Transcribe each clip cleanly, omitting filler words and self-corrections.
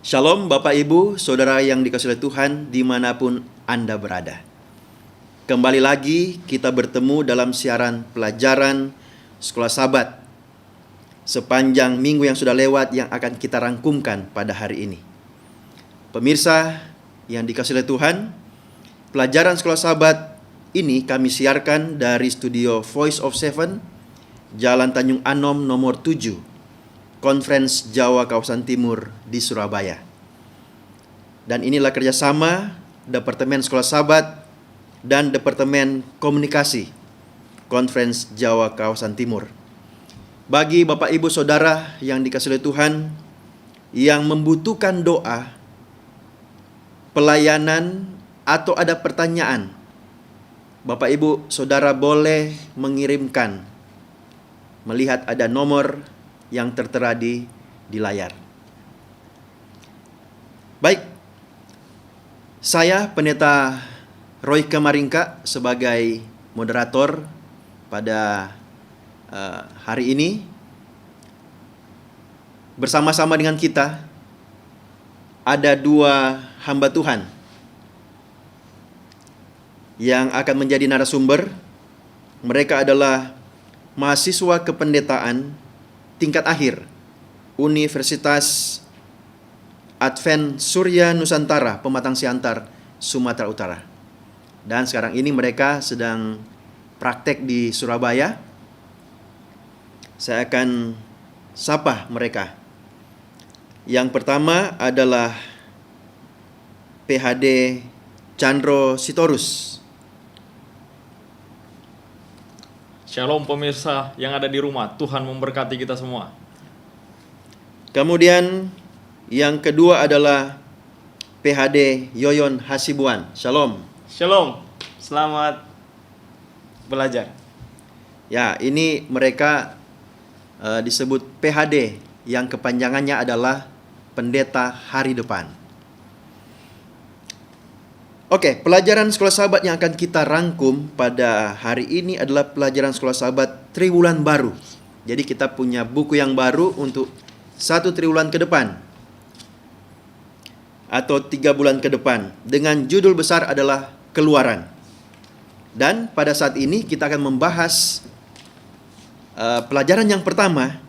Shalom Bapak Ibu, Saudara yang dikasihi oleh Tuhan dimanapun Anda berada. Kembali lagi kita bertemu dalam siaran pelajaran Sekolah Sabat sepanjang minggu yang sudah lewat yang akan kita rangkumkan pada hari ini. Pemirsa yang dikasihi oleh Tuhan, pelajaran Sekolah Sabat ini kami siarkan dari studio Voice of Seven, Jalan Tanjung Anom nomor 7, Conference Jawa Kawasan Timur di Surabaya. Dan inilah kerjasama Departemen Sekolah Sabat dan Departemen Komunikasi Conference Jawa Kawasan Timur. Bagi Bapak Ibu Saudara yang dikasihi oleh Tuhan yang membutuhkan doa, pelayanan, atau ada pertanyaan, Bapak Ibu Saudara boleh mengirimkan, melihat ada nomor yang tertera di layar. Baik, saya Pendeta Roy Kemaringka sebagai moderator pada hari ini. Bersama-sama dengan kita ada dua hamba Tuhan yang akan menjadi narasumber. Mereka adalah mahasiswa kependetaan tingkat akhir Universitas Advent Surya Nusantara, Pematang Siantar, Sumatera Utara. Dan sekarang ini mereka sedang praktek di Surabaya. Saya akan sapa mereka. Yang pertama adalah PhD Chandro Sitorus. Shalom pemirsa yang ada di rumah, Tuhan memberkati kita semua. Kemudian yang kedua adalah PhD Yoyon Hasibuan. Shalom. Shalom, selamat belajar. Ya, ini mereka disebut PhD yang kepanjangannya adalah Pendeta Hari Depan. Oke, pelajaran Sekolah Sabat yang akan kita rangkum pada hari ini adalah pelajaran Sekolah Sabat Triwulan Baru. Jadi kita punya buku yang baru untuk 1 triwulan ke depan atau 3 bulan ke depan dengan judul besar adalah Keluaran. Dan pada saat ini kita akan membahas pelajaran yang pertama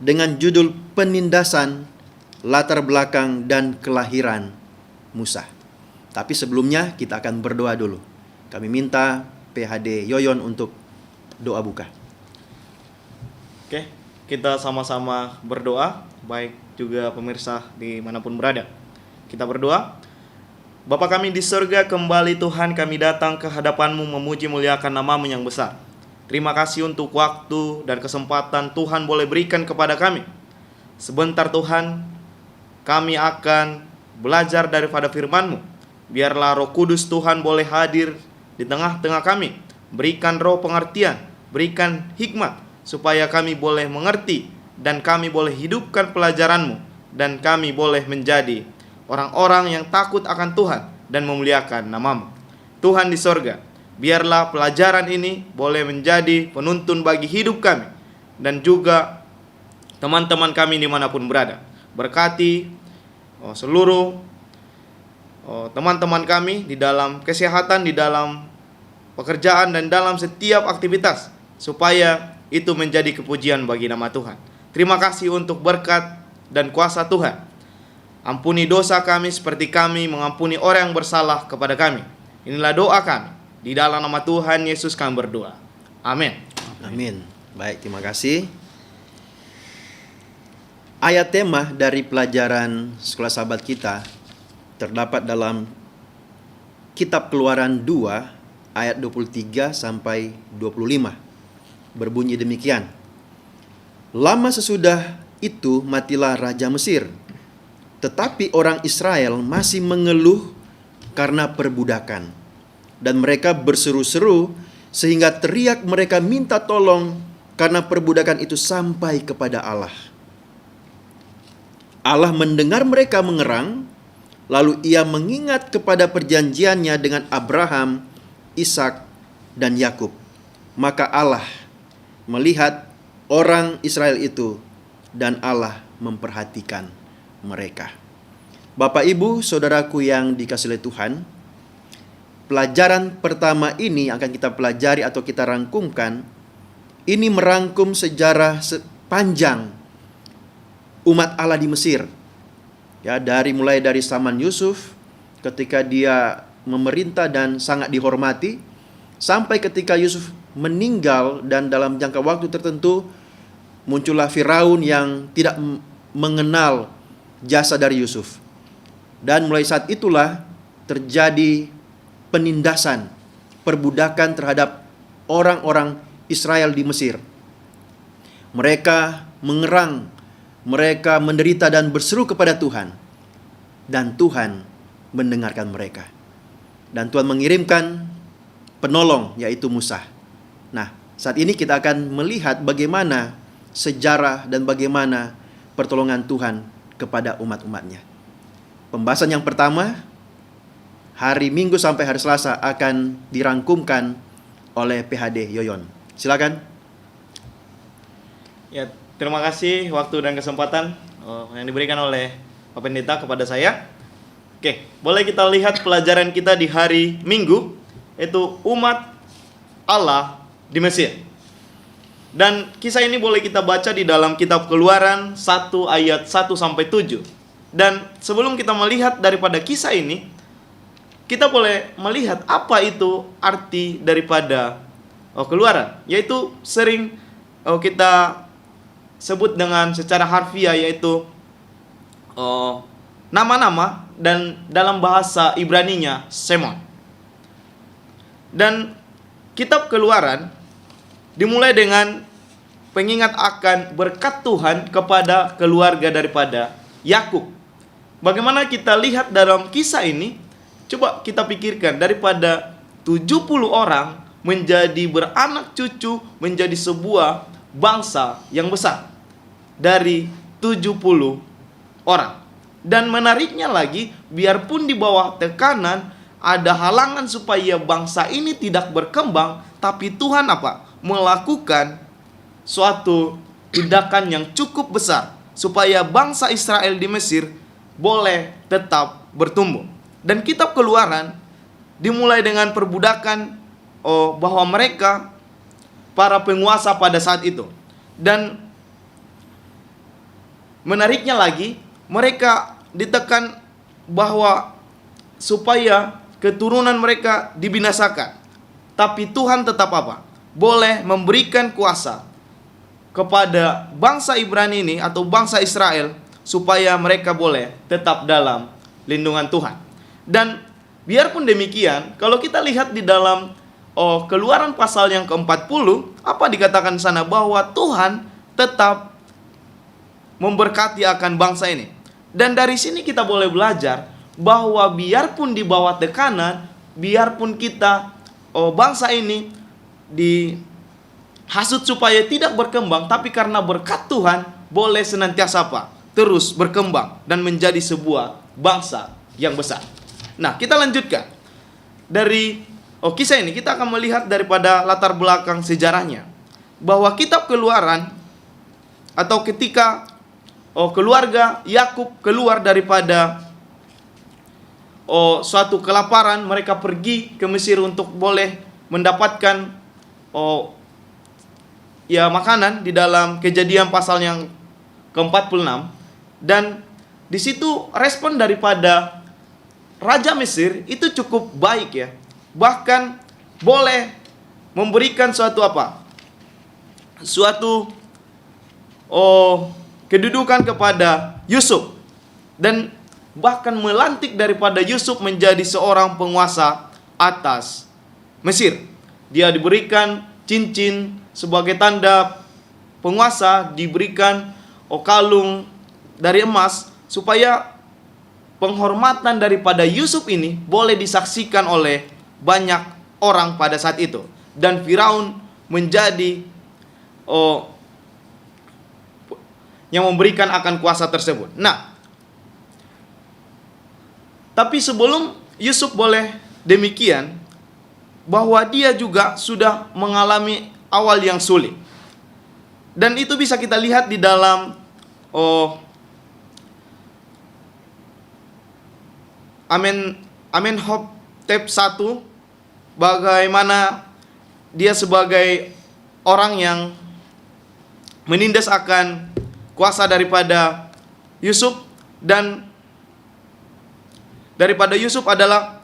dengan judul Penindasan, Latar Belakang dan Kelahiran Musa. Tapi sebelumnya kita akan berdoa dulu. Kami minta PhD Yoyon untuk doa buka. Oke, kita sama-sama berdoa, baik juga pemirsa dimanapun berada. Kita berdoa. Bapa kami di surga, kembali Tuhan kami datang ke hadapan-Mu memuji muliakan nama-Mu yang besar. Terima kasih untuk waktu dan kesempatan Tuhan boleh berikan kepada kami. Sebentar Tuhan, kami akan belajar daripada firman-Mu. Biarlah Roh Kudus Tuhan boleh hadir di tengah-tengah kami. Berikan roh pengertian, berikan hikmat, supaya kami boleh mengerti dan kami boleh hidupkan pelajaran-Mu. Dan kami boleh menjadi orang-orang yang takut akan Tuhan dan memuliakan nama-Mu. Tuhan di sorga, biarlah pelajaran ini boleh menjadi penuntun bagi hidup kami dan juga teman-teman kami dimanapun berada. Berkati seluruh teman-teman kami di dalam kesehatan, di dalam pekerjaan, dan dalam setiap aktivitas, supaya itu menjadi kepujian bagi nama Tuhan. Terima kasih untuk berkat dan kuasa Tuhan. Ampuni dosa kami seperti kami mengampuni orang yang bersalah kepada kami. Inilah doa kami. Di dalam nama Tuhan Yesus kami berdoa. Amin. Amin. Baik, terima kasih. Ayat tema dari pelajaran Sekolah Sabat kita terdapat dalam Kitab Keluaran 2 ayat 23 sampai 25. Berbunyi demikian. Lama sesudah itu matilah Raja Mesir. Tetapi orang Israel masih mengeluh karena perbudakan. Dan mereka berseru-seru sehingga teriak mereka minta tolong karena perbudakan itu sampai kepada Allah. Allah mendengar mereka mengerang. Lalu ia mengingat kepada perjanjiannya dengan Abraham, Ishak, dan Yakub. Maka Allah melihat orang Israel itu dan Allah memperhatikan mereka. Bapak, Ibu, Saudaraku yang dikasihi oleh Tuhan, pelajaran pertama ini yang akan kita pelajari atau kita rangkumkan, ini merangkum sejarah panjang umat Allah di Mesir. Ya, mulai dari zaman Yusuf ketika dia memerintah dan sangat dihormati, sampai ketika Yusuf meninggal dan dalam jangka waktu tertentu muncullah Firaun yang tidak mengenal jasa dari Yusuf. Dan mulai saat itulah terjadi penindasan, perbudakan terhadap orang-orang Israel di Mesir. Mereka mengerang, mereka menderita dan berseru kepada Tuhan. Dan Tuhan mendengarkan mereka. Dan Tuhan mengirimkan penolong, yaitu Musa. Nah, saat ini kita akan melihat bagaimana sejarah dan bagaimana pertolongan Tuhan kepada umat-umatnya. Pembahasan yang pertama, hari Minggu sampai hari Selasa akan dirangkumkan oleh PHD Yoyon. Silakan. Ya, terima kasih waktu dan kesempatan yang diberikan oleh Pak Pendeta kepada saya. Oke, boleh kita lihat pelajaran kita di hari Minggu, yaitu umat Allah di Mesir. Dan kisah ini boleh kita baca di dalam kitab Keluaran 1 ayat 1 sampai 7. Dan sebelum kita melihat daripada kisah ini, kita boleh melihat apa itu arti daripada Keluaran, yaitu sering kita sebut dengan secara harfiah, yaitu nama-nama, dan dalam bahasa Ibraninya Semon. Dan kitab Keluaran dimulai dengan pengingat akan berkat Tuhan kepada keluarga daripada Yakub. Bagaimana kita lihat dalam kisah ini, coba kita pikirkan, daripada 70 orang menjadi beranak cucu, menjadi sebuah bangsa yang besar dari 70 orang. Dan menariknya lagi, biarpun di bawah tekanan, ada halangan supaya bangsa ini tidak berkembang, tapi Tuhan melakukan suatu tindakan yang cukup besar supaya bangsa Israel di Mesir boleh tetap bertumbuh. Dan kitab Keluaran dimulai dengan perbudakan bahwa mereka para penguasa pada saat itu. Dan menariknya lagi, mereka ditekan bahwa supaya keturunan mereka dibinasakan. Tapi Tuhan tetap boleh memberikan kuasa kepada bangsa Ibrani ini atau bangsa Israel supaya mereka boleh tetap dalam lindungan Tuhan. Dan biarpun demikian, kalau kita lihat di dalam Keluaran pasal yang ke-40, apa dikatakan sana? Bahwa Tuhan tetap memberkati akan bangsa ini. Dan dari sini kita boleh belajar bahwa biarpun di bawah tekanan, biarpun kita bangsa ini dihasut supaya tidak berkembang, tapi karena berkat Tuhan boleh senantiasa terus berkembang dan menjadi sebuah bangsa yang besar. Nah, kita lanjutkan dari kisah ini. Kita akan melihat daripada latar belakang sejarahnya, bahwa kitab Keluaran, atau ketika keluarga Yakub keluar daripada suatu kelaparan, mereka pergi ke Mesir untuk boleh mendapatkan makanan di dalam Kejadian pasal yang ke-46. Dan di situ respon daripada Raja Mesir itu cukup baik ya. Bahkan boleh memberikan suatu kedudukan kepada Yusuf. Dan bahkan melantik daripada Yusuf menjadi seorang penguasa atas Mesir. Dia diberikan cincin sebagai tanda penguasa, diberikan kalung dari emas, supaya penghormatan daripada Yusuf ini boleh disaksikan oleh banyak orang pada saat itu. Dan Firaun menjadi yang memberikan akan kuasa tersebut. Nah, tapi sebelum Yusuf boleh demikian, bahwa dia juga sudah mengalami awal yang sulit. Dan itu bisa kita lihat di dalam Amenhotep I, bagaimana dia sebagai orang yang menindas akan kuasa daripada Yusuf, dan daripada Yusuf adalah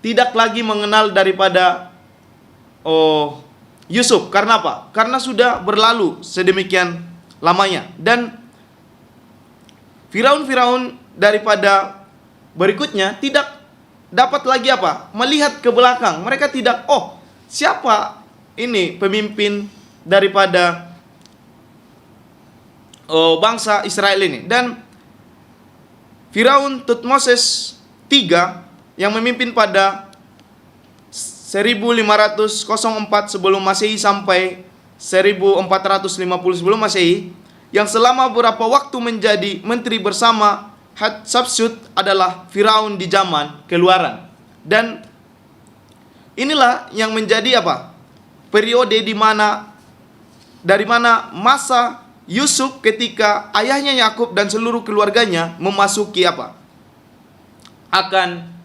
tidak lagi mengenal daripada Yusuf. Karena apa? Karena sudah berlalu sedemikian lamanya. Dan Firaun daripada berikutnya tidak dapat lagi apa? Melihat ke belakang. Mereka tidak, siapa ini pemimpin daripada bangsa Israel ini. Dan Firaun Tutmosis III yang memimpin pada 1504 sebelum Masehi sampai 1450 sebelum Masehi, yang selama beberapa waktu menjadi menteri bersama Hatshepsut, adalah Firaun di zaman Keluaran. Dan inilah yang menjadi apa? Periode dari mana masa Yusuf ketika ayahnya Yakub dan seluruh keluarganya memasuki apa? Akan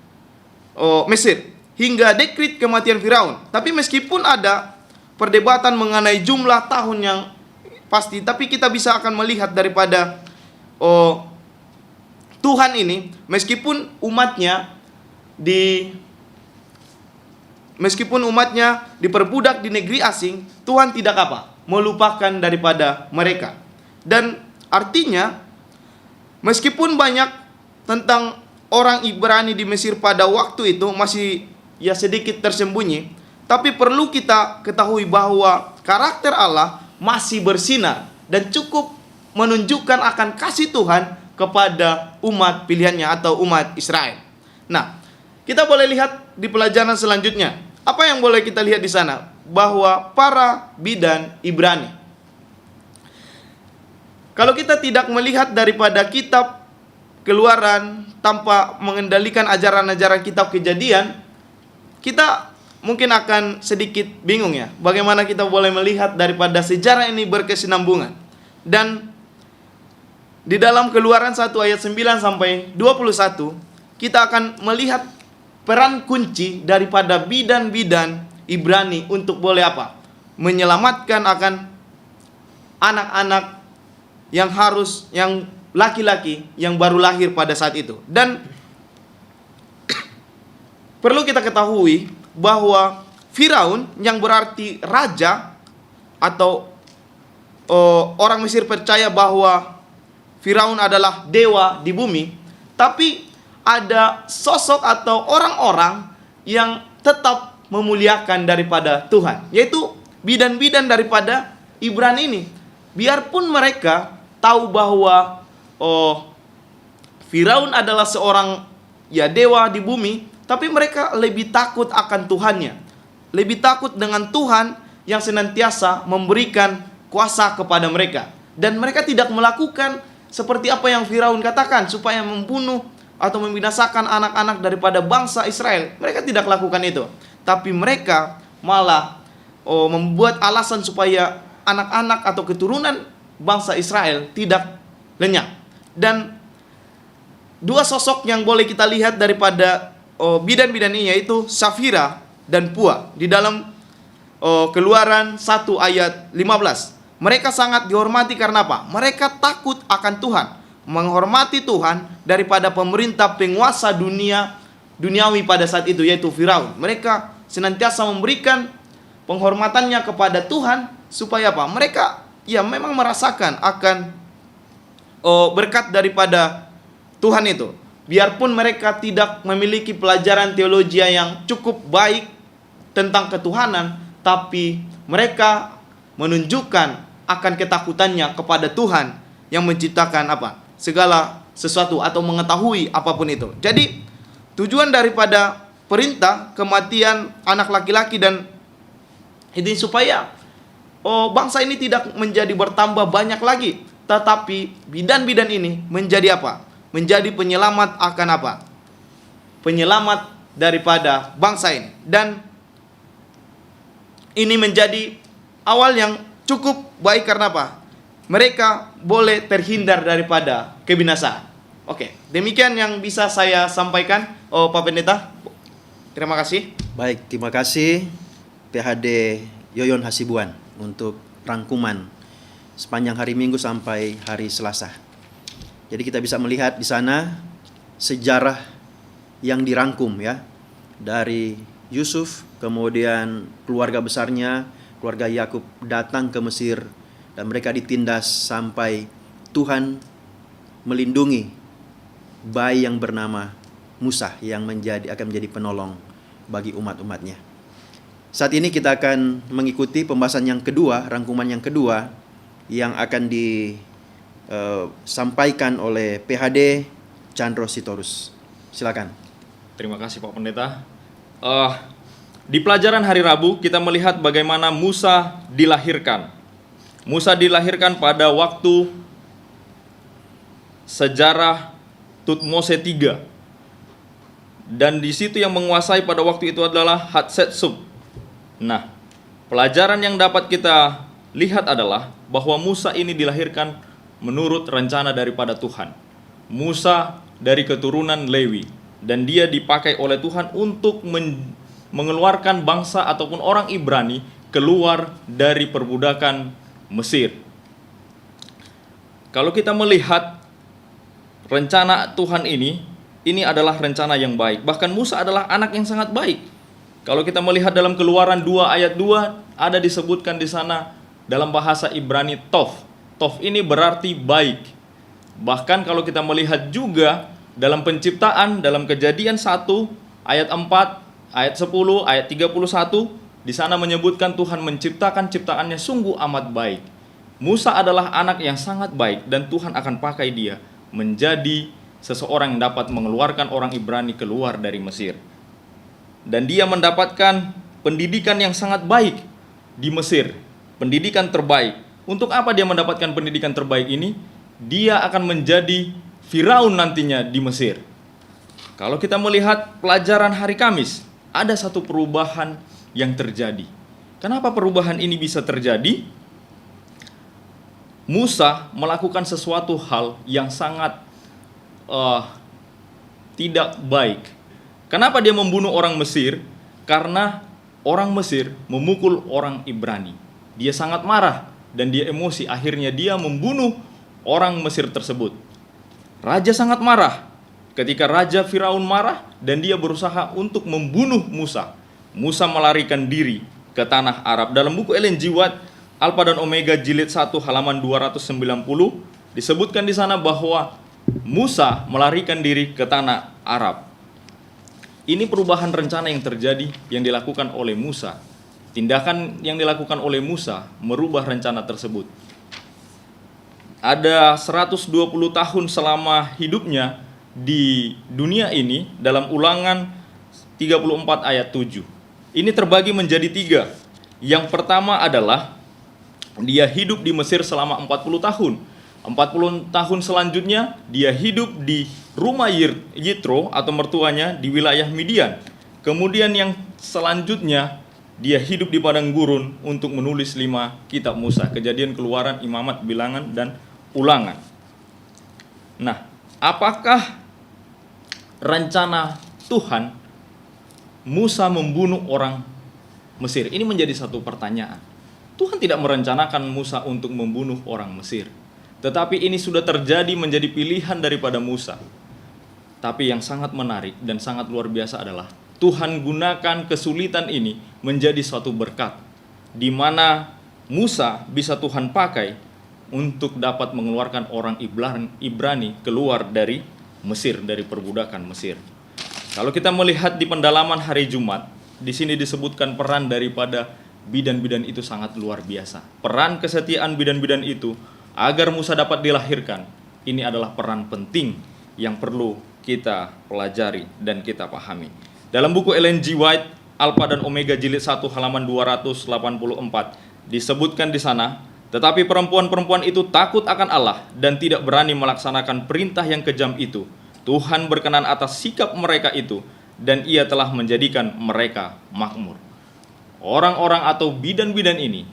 Mesir, hingga dekrit kematian Firaun. Tapi meskipun ada perdebatan mengenai jumlah tahun yang pasti, tapi kita bisa akan melihat daripada Tuhan ini, meskipun umatnya diperbudak di negeri asing, Tuhan tidak apa? Melupakan daripada mereka. Dan artinya, meskipun banyak tentang orang Ibrani di Mesir pada waktu itu masih sedikit tersembunyi, tapi perlu kita ketahui bahwa karakter Allah masih bersinar dan cukup menunjukkan akan kasih Tuhan kepada umat pilihannya atau umat Israel. Nah, kita boleh lihat di pelajaran selanjutnya. Apa yang boleh kita lihat di sana? Bahwa para bidan Ibrani, kalau kita tidak melihat daripada kitab Keluaran tanpa mengendalikan ajaran-ajaran kitab Kejadian, kita mungkin akan sedikit bingung ya, bagaimana kita boleh melihat daripada sejarah ini berkesinambungan. Dan di dalam Keluaran 1 ayat 9 sampai 21, kita akan melihat peran kunci daripada bidan-bidan Ibrani untuk boleh apa? Menyelamatkan akan anak-anak yang laki-laki yang baru lahir pada saat itu. Dan perlu kita ketahui bahwa Firaun, yang berarti raja, atau orang Mesir percaya bahwa Firaun adalah dewa di bumi, tapi ada sosok atau orang-orang yang tetap memuliakan daripada Tuhan, yaitu bidan-bidan daripada Ibrani ini. Biarpun mereka tahu bahwa Firaun adalah seorang dewa di bumi, tapi mereka lebih takut akan Tuhannya, lebih takut dengan Tuhan yang senantiasa memberikan kuasa kepada mereka. Dan mereka tidak melakukan seperti apa yang Firaun katakan, supaya membunuh atau membinasakan anak-anak daripada bangsa Israel. Mereka tidak lakukan itu, tapi mereka malah membuat alasan supaya anak-anak atau keturunan bangsa Israel tidak lenyap. Dan dua sosok yang boleh kita lihat daripada bidan-bidan ini, yaitu Safira dan Pua. Di dalam Keluaran 1 ayat 15, mereka sangat dihormati karena apa? Mereka takut akan Tuhan, menghormati Tuhan daripada pemerintah penguasa duniawi pada saat itu, yaitu Firaun. Mereka senantiasa memberikan penghormatannya kepada Tuhan, supaya apa? Mereka memang merasakan akan berkat daripada Tuhan itu. Biarpun mereka tidak memiliki pelajaran teologi yang cukup baik tentang ketuhanan, tapi mereka menunjukkan akan ketakutannya kepada Tuhan yang menciptakan apa? Segala sesuatu, atau mengetahui apapun itu. Jadi tujuan daripada perintah kematian anak laki-laki dan ini supaya bangsa ini tidak menjadi bertambah banyak lagi, tetapi bidan-bidan ini menjadi apa? Menjadi penyelamat akan apa? Penyelamat daripada bangsa ini. Dan ini menjadi awal yang cukup baik karena apa? Mereka boleh terhindar daripada kebinasaan. Oke, demikian yang bisa saya sampaikan. Oh, Pak Pendeta, terima kasih. Baik, terima kasih PHD Yoyon Hasibuan untuk rangkuman sepanjang hari Minggu sampai hari Selasa. Jadi kita bisa melihat di sana sejarah yang dirangkum ya, dari Yusuf, kemudian keluarga besarnya, keluarga Yakub datang ke Mesir dan mereka ditindas sampai Tuhan melindungi bayi yang bernama Musa yang akan menjadi penolong bagi umat-umatnya. Saat ini kita akan mengikuti pembahasan yang kedua, rangkuman yang kedua yang akan disampaikan oleh PHD Chandro Sitorus. Silakan. Terima kasih Pak Pendeta. Di pelajaran hari Rabu kita melihat bagaimana Musa dilahirkan. Musa dilahirkan pada waktu sejarah Tutmose III. Dan di situ yang menguasai pada waktu itu adalah Hatshepsut. Nah, pelajaran yang dapat kita lihat adalah bahwa Musa ini dilahirkan menurut rencana daripada Tuhan. Musa dari keturunan Lewi, dan dia dipakai oleh Tuhan untuk mengeluarkan bangsa ataupun orang Ibrani keluar dari perbudakan Mesir. Kalau kita melihat rencana Tuhan ini adalah rencana yang baik. Bahkan Musa adalah anak yang sangat baik. Kalau kita melihat dalam Keluaran 2 ayat 2 ada disebutkan di sana dalam bahasa Ibrani Tov. Tov ini berarti baik. Bahkan kalau kita melihat juga dalam penciptaan, dalam Kejadian 1 ayat 4, ayat 10, ayat 31, di sana menyebutkan Tuhan menciptakan ciptaannya sungguh amat baik. Musa adalah anak yang sangat baik dan Tuhan akan pakai dia menjadi seseorang yang dapat mengeluarkan orang Ibrani keluar dari Mesir. Dan dia mendapatkan pendidikan yang sangat baik di Mesir, pendidikan terbaik. Untuk apa dia mendapatkan pendidikan terbaik ini? Dia akan menjadi Firaun nantinya di Mesir. Kalau kita melihat pelajaran hari Kamis, ada satu perubahan yang terjadi. Kenapa perubahan ini bisa terjadi? Musa melakukan sesuatu hal yang sangat tidak baik. Kenapa dia membunuh orang Mesir? Karena orang Mesir memukul orang Ibrani. Dia sangat marah dan dia emosi. Akhirnya dia membunuh orang Mesir tersebut. Raja sangat marah. Ketika Raja Firaun marah dan dia berusaha untuk membunuh Musa. Musa melarikan diri ke tanah Arab. Dalam buku Ellen G. White, Alpha dan Omega jilid 1 halaman 290 disebutkan di sana bahwa Musa melarikan diri ke tanah Arab. Ini perubahan rencana yang terjadi yang dilakukan oleh Musa. Tindakan yang dilakukan oleh Musa merubah rencana tersebut. Ada 120 tahun selama hidupnya di dunia ini dalam Ulangan 34 ayat 7. Ini terbagi menjadi 3. Yang pertama adalah dia hidup di Mesir selama 40 tahun. 40 tahun selanjutnya dia hidup di rumah Yitro atau mertuanya di wilayah Midian. Kemudian yang selanjutnya dia hidup di padang gurun untuk menulis 5 kitab Musa, Kejadian, Keluaran, Imamat, Bilangan, dan Ulangan. Nah, apakah rencana Tuhan Musa membunuh orang Mesir? Ini menjadi satu pertanyaan. Tuhan tidak merencanakan Musa untuk membunuh orang Mesir. Tetapi ini sudah terjadi menjadi pilihan daripada Musa. Tapi yang sangat menarik dan sangat luar biasa adalah Tuhan gunakan kesulitan ini menjadi suatu berkat, di mana Musa bisa Tuhan pakai untuk dapat mengeluarkan orang Ibrani keluar dari Mesir, dari perbudakan Mesir. Kalau kita melihat di pendalaman hari Jumat, di sini disebutkan peran daripada bidan-bidan itu sangat luar biasa. Peran kesetiaan bidan-bidan itu agar Musa dapat dilahirkan, ini adalah peran penting yang perlu kita pelajari dan kita pahami. Dalam buku Ellen G. White, Alpha dan Omega jilid 1 halaman 284 disebutkan di sana, tetapi perempuan-perempuan itu takut akan Allah dan tidak berani melaksanakan perintah yang kejam itu. Tuhan berkenan atas sikap mereka itu dan ia telah menjadikan mereka makmur. Orang-orang atau bidan-bidan ini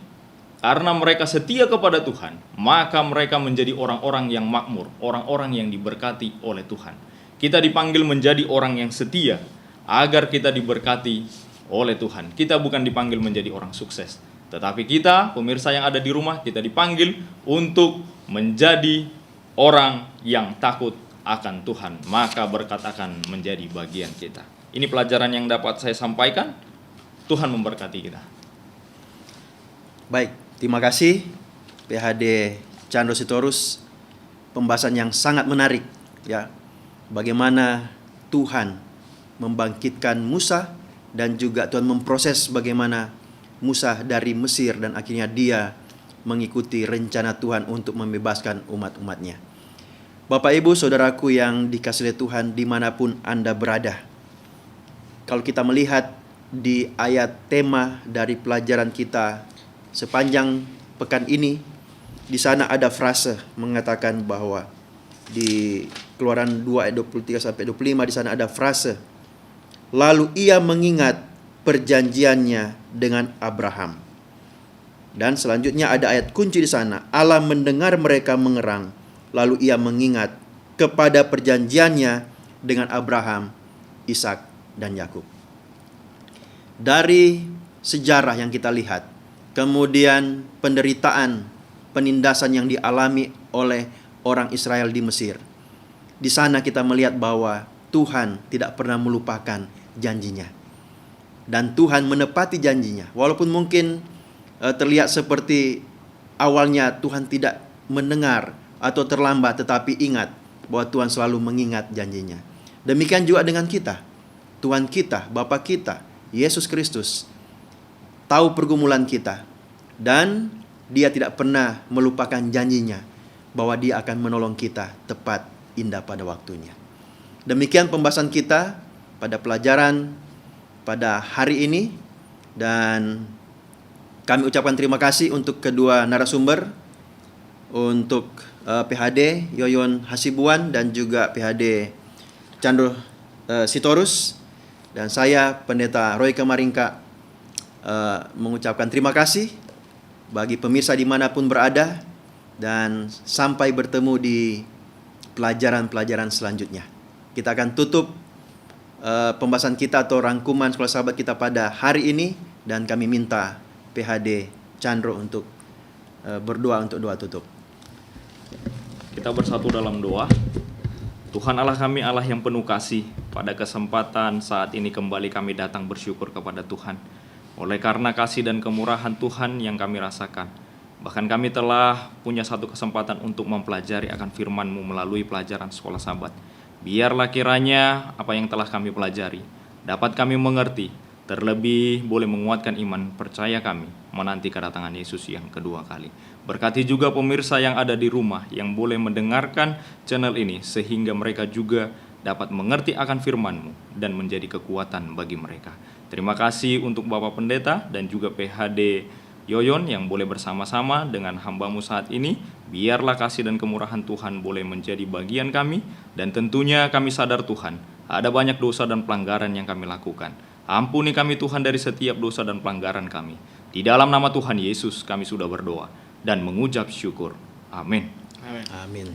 Karena mereka setia kepada Tuhan, maka mereka menjadi orang-orang yang makmur, orang-orang yang diberkati oleh Tuhan. Kita dipanggil menjadi orang yang setia agar kita diberkati oleh Tuhan. Kita bukan dipanggil menjadi orang sukses, tetapi kita, pemirsa yang ada di rumah, kita dipanggil untuk menjadi orang yang takut akan Tuhan, maka berkat akan menjadi bagian kita. Ini pelajaran yang dapat saya sampaikan. Tuhan memberkati kita. Baik, terima kasih PhD Chandro Sitorus. Pembahasan yang sangat menarik, ya. Bagaimana Tuhan membangkitkan Musa dan juga Tuhan memproses bagaimana Musa dari Mesir dan akhirnya dia mengikuti rencana Tuhan untuk membebaskan umat-umatnya. Bapak Ibu Saudaraku yang dikasihi Tuhan dimanapun Anda berada, kalau kita melihat di ayat tema dari pelajaran kita sepanjang pekan ini, di sana ada frase mengatakan bahwa di Keluaran 2 ayat 23 sampai 25 di sana ada frase, lalu ia mengingat perjanjiannya dengan Abraham. Dan selanjutnya ada ayat kunci di sana, Allah mendengar mereka mengerang, lalu ia mengingat kepada perjanjiannya dengan Abraham, Ishak dan Yakub. Dari sejarah yang kita lihat, kemudian penderitaan, penindasan yang dialami oleh orang Israel di Mesir. Di sana kita melihat bahwa Tuhan tidak pernah melupakan janjinya. Dan Tuhan menepati janjinya. Walaupun mungkin terlihat seperti awalnya Tuhan tidak mendengar atau terlambat, tetapi ingat bahwa Tuhan selalu mengingat janjinya. Demikian juga dengan kita. Tuhan kita, Bapa kita, Yesus Kristus, tahu pergumulan kita. Dan Dia tidak pernah melupakan janjinya bahwa Dia akan menolong kita tepat, indah pada waktunya. Demikian pembahasan kita pada pelajaran pada hari ini. Dan kami ucapkan terima kasih untuk kedua narasumber, untuk PhD Yoyon Hasibuan dan juga PhD Chandro Sitorus. Dan saya Pendeta Roy Kamaringka mengucapkan terima kasih bagi pemirsa dimanapun berada, dan sampai bertemu di pelajaran-pelajaran selanjutnya. Kita akan tutup pembahasan kita atau rangkuman sekolah sahabat kita pada hari ini, dan kami minta PhD Chandro untuk berdoa untuk doa tutup. Kita bersatu dalam doa. Tuhan Allah kami, Allah yang penuh kasih, pada kesempatan saat ini kembali kami datang bersyukur kepada Tuhan. Oleh karena kasih dan kemurahan Tuhan yang kami rasakan, bahkan kami telah punya satu kesempatan untuk mempelajari akan firman-Mu melalui pelajaran sekolah sahabat. Biarlah kiranya apa yang telah kami pelajari dapat kami mengerti, terlebih boleh menguatkan iman percaya kami menanti kedatangan Yesus yang kedua kali. Berkati juga pemirsa yang ada di rumah yang boleh mendengarkan channel ini, sehingga mereka juga dapat mengerti akan firman-Mu dan menjadi kekuatan bagi mereka. Terima kasih untuk Bapak Pendeta dan juga PhD Yoyon yang boleh bersama-sama dengan hamba-Mu saat ini. Biarlah kasih dan kemurahan Tuhan boleh menjadi bagian kami, dan tentunya kami sadar Tuhan, ada banyak dosa dan pelanggaran yang kami lakukan. Ampuni kami Tuhan dari setiap dosa dan pelanggaran kami. Di dalam nama Tuhan Yesus kami sudah berdoa dan mengucap syukur. Amin. Amin. Amin.